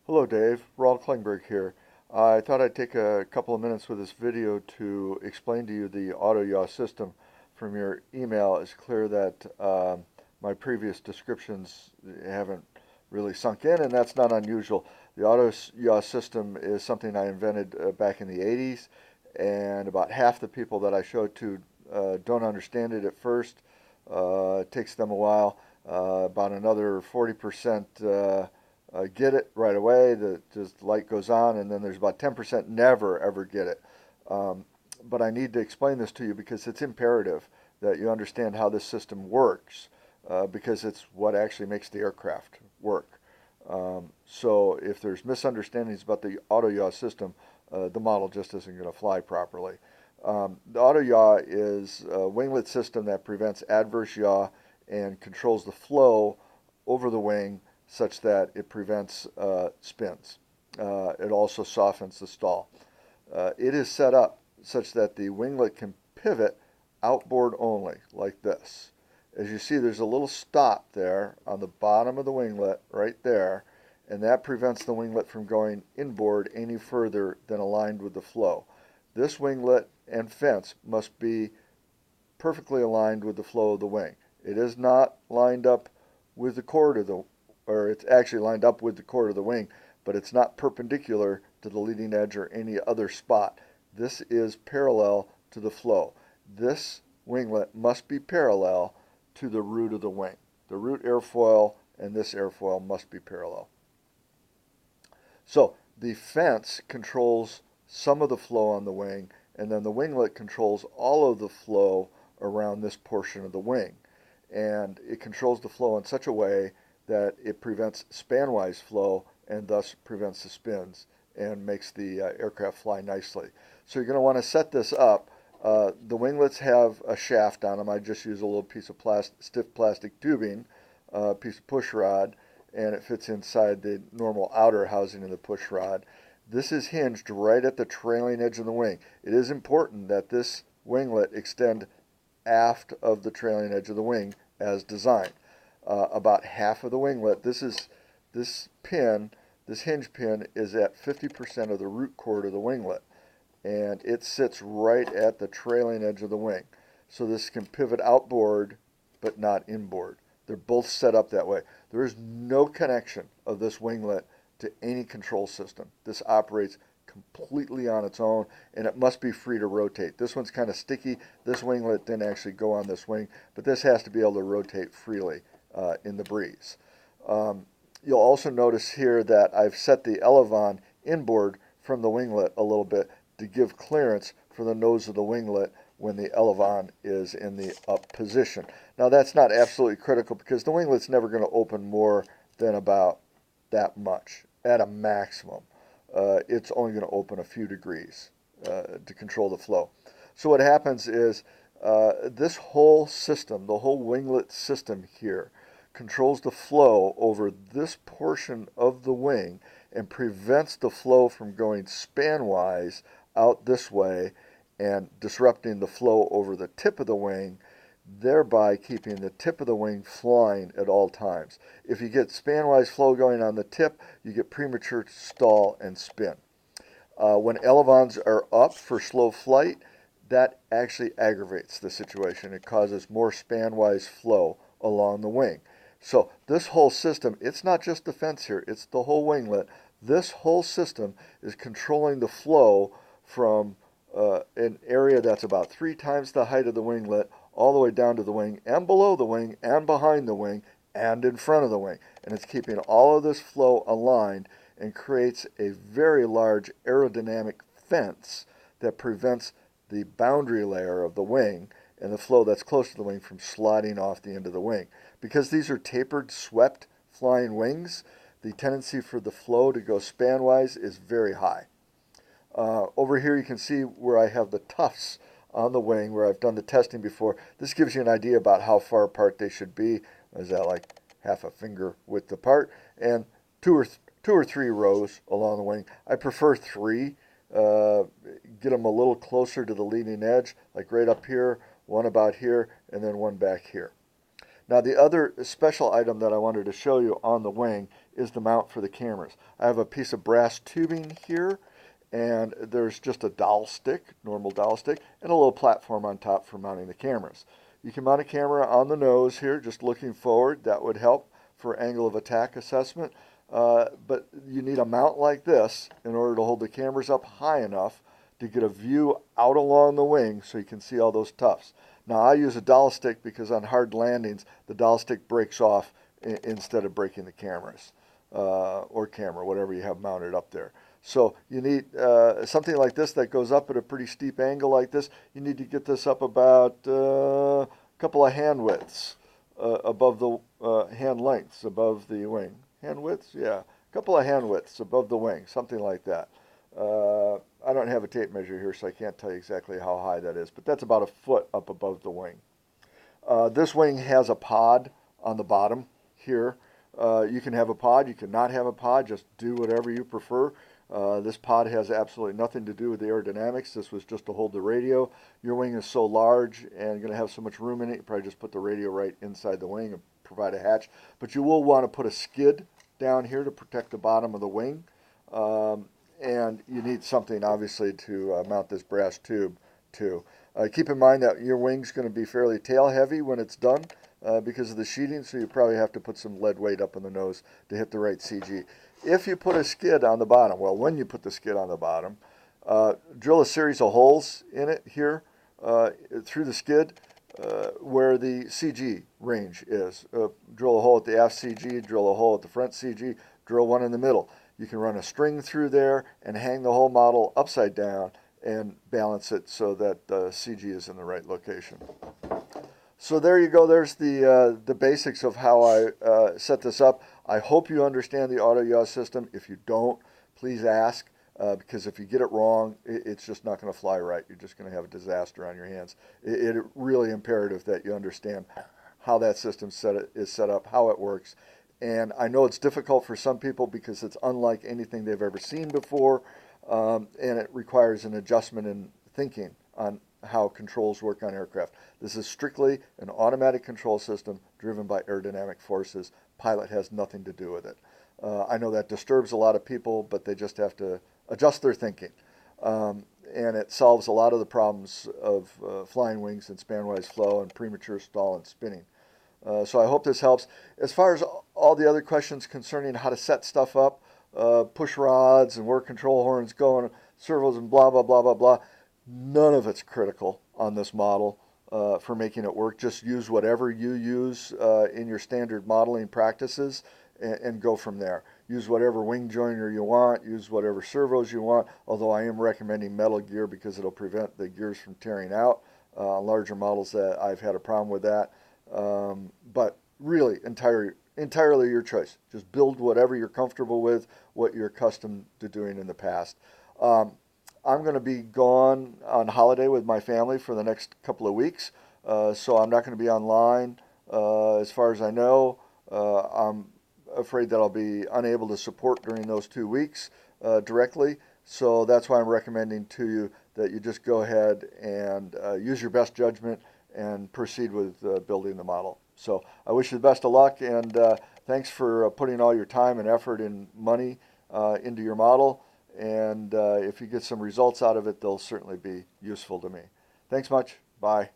Hello Dave, Ronald Klingberg here. I thought I'd take a couple of minutes with this video to explain to you the auto yaw system. From your email, it's clear that my previous descriptions haven't really sunk in, and that's not unusual. The auto yaw system is something I invented back in the 80s, and about half the people that I showed to don't understand it at first. It takes them a while. About another 40% get it right away. The just light goes on, and then there's about 10% never ever get it. But I need to explain this to you because it's imperative that you understand how this system works, because it's what actually makes the aircraft work. So if there's misunderstandings about the auto yaw system, the model just isn't going to fly properly. The auto yaw is a winglet system that prevents adverse yaw and controls the flow over the wing such that it prevents spins. It also softens the stall. It is set up such that the winglet can pivot outboard only, like this. As you see, there's a little stop there on the bottom of the winglet, right there, and that prevents the winglet from going inboard any further than aligned with the flow. This winglet and fence must be perfectly aligned with the flow of the wing. It is not lined up with the chord of the, or it's actually lined up with the chord of the wing, but it's not perpendicular to the leading edge or any other spot. This is parallel to the flow. This winglet must be parallel to the root of the wing. The root airfoil and this airfoil must be parallel. So the fence controls some of the flow on the wing, and then the winglet controls all of the flow around this portion of the wing. And it controls the flow in such a way that it prevents spanwise flow and thus prevents the spins and makes the aircraft fly nicely. So you're going to want to set this up. The winglets have a shaft on them. I just use a little piece of stiff plastic tubing, a piece of push rod, and it fits inside the normal outer housing of the push rod. This is hinged right at the trailing edge of the wing. It is important that this winglet extend aft of the trailing edge of the wing as designed. About half of the winglet, this hinge pin is at 50% of the root chord of the winglet, and it sits right at the trailing edge of the wing. So this can pivot outboard but not inboard. They're both set up that way. There is no connection of this winglet to any control system. This operates completely on its own, and it must be free to rotate. This one's kind of sticky. This winglet didn't actually go on this wing, but this has to be able to rotate freely in the breeze. You'll also notice here that I've set the elevon inboard from the winglet a little bit to give clearance for the nose of the winglet when the elevon is in the up position. Now that's not absolutely critical because the winglet's never going to open more than about that much at a maximum. It's only going to open a few degrees to control the flow. So what happens is this whole system, the whole winglet system here, controls the flow over this portion of the wing and prevents the flow from going spanwise out this way and disrupting the flow over the tip of the wing, thereby keeping the tip of the wing flying at all times. If you get spanwise flow going on the tip, you get premature stall and spin. When elevons are up for slow flight, that actually aggravates the situation. It causes more spanwise flow along the wing. So this whole system, it's not just the fence here, it's the whole winglet. This whole system is controlling the flow from an area that's about 3 times the height of the winglet all the way down to the wing and below the wing and behind the wing and in front of the wing. And it's keeping all of this flow aligned and creates a very large aerodynamic fence that prevents the boundary layer of the wing and the flow that's close to the wing from sliding off the end of the wing. Because these are tapered, swept flying wings, the tendency for the flow to go spanwise is very high. Over here you can see where I have the tufts on the wing where I've done the testing before. This gives you an idea about how far apart they should be. Is that like half a finger width apart? And two or three rows along the wing. I prefer 3. Get them a little closer to the leading edge, like right up here, one about here, and then one back here. Now the other special item that I wanted to show you on the wing is the mount for the cameras. I have a piece of brass tubing here, and there's just a dowel stick, normal dowel stick, and a little platform on top for mounting the cameras. You can mount a camera on the nose here, just looking forward. That would help for angle of attack assessment. But you need a mount like this in order to hold the cameras up high enough to get a view out along the wing so you can see all those tufts. Now I use a dowel stick because on hard landings the dowel stick breaks off instead of breaking the cameras or camera, whatever you have mounted up there. So you need something like this that goes up at a pretty steep angle like this. You need to get this up about a couple of hand widths above the hand lengths above the wing. Hand widths? Yeah, a couple of hand widths above the wing, something like that. I don't have a tape measure here, so I can't tell you exactly how high that is, but that's about a foot up above the wing. This wing has a pod on the bottom here. You can have a pod, you can not have a pod, just do whatever you prefer. This pod has absolutely nothing to do with the aerodynamics. This was just to hold the radio. Your wing is so large and going to have so much room in it, you probably just put the radio right inside the wing and provide a hatch. But you will want to put a skid down here to protect the bottom of the wing. And you need something, obviously, to mount this brass tube to. Keep in mind that your wing's going to be fairly tail heavy when it's done because of the sheeting, so you probably have to put some lead weight up in the nose to hit the right CG. If you put a skid on the bottom, well, when you put the skid on the bottom, drill a series of holes in it here through the skid where the CG range is. Drill a hole at the aft CG, drill a hole at the front CG, drill one in the middle. You can run a string through there and hang the whole model upside down and balance it so that the CG is in the right location. So there you go. There's the basics of how I set this up. I hope you understand the auto yaw system. If you don't, please ask because if you get it wrong, it's just not going to fly right. You're just going to have a disaster on your hands. It's really imperative that you understand how that system is set up, how it works. And I know it's difficult for some people because it's unlike anything they've ever seen before, and it requires an adjustment in thinking on how controls work on aircraft. This is strictly an automatic control system driven by aerodynamic forces. Pilot has nothing to do with it. I know that disturbs a lot of people, but they just have to adjust their thinking. And it solves a lot of the problems of flying wings and spanwise flow and premature stall and spinning. So I hope this helps. As far as all the other questions concerning how to set stuff up, push rods and where control horns go and servos and blah, blah, blah, blah, blah, none of it's critical on this model for making it work. Just use whatever you use in your standard modeling practices and go from there. Use whatever wing joiner you want, use whatever servos you want, although I am recommending metal gear because it'll prevent the gears from tearing out. On larger models that I've had a problem with that. But really entirely your choice. Just build whatever you're comfortable with, what you're accustomed to doing in the past. I'm going to be gone on holiday with my family for the next couple of weeks, so I'm not going to be online as far as I know. I'm afraid that I'll be unable to support during those 2 weeks directly, so that's why I'm recommending to you that you just go ahead and use your best judgment and proceed with building the model. So I wish you the best of luck, and thanks for putting all your time and effort and money into your model. And if you get some results out of it, they'll certainly be useful to me. Thanks much. Bye.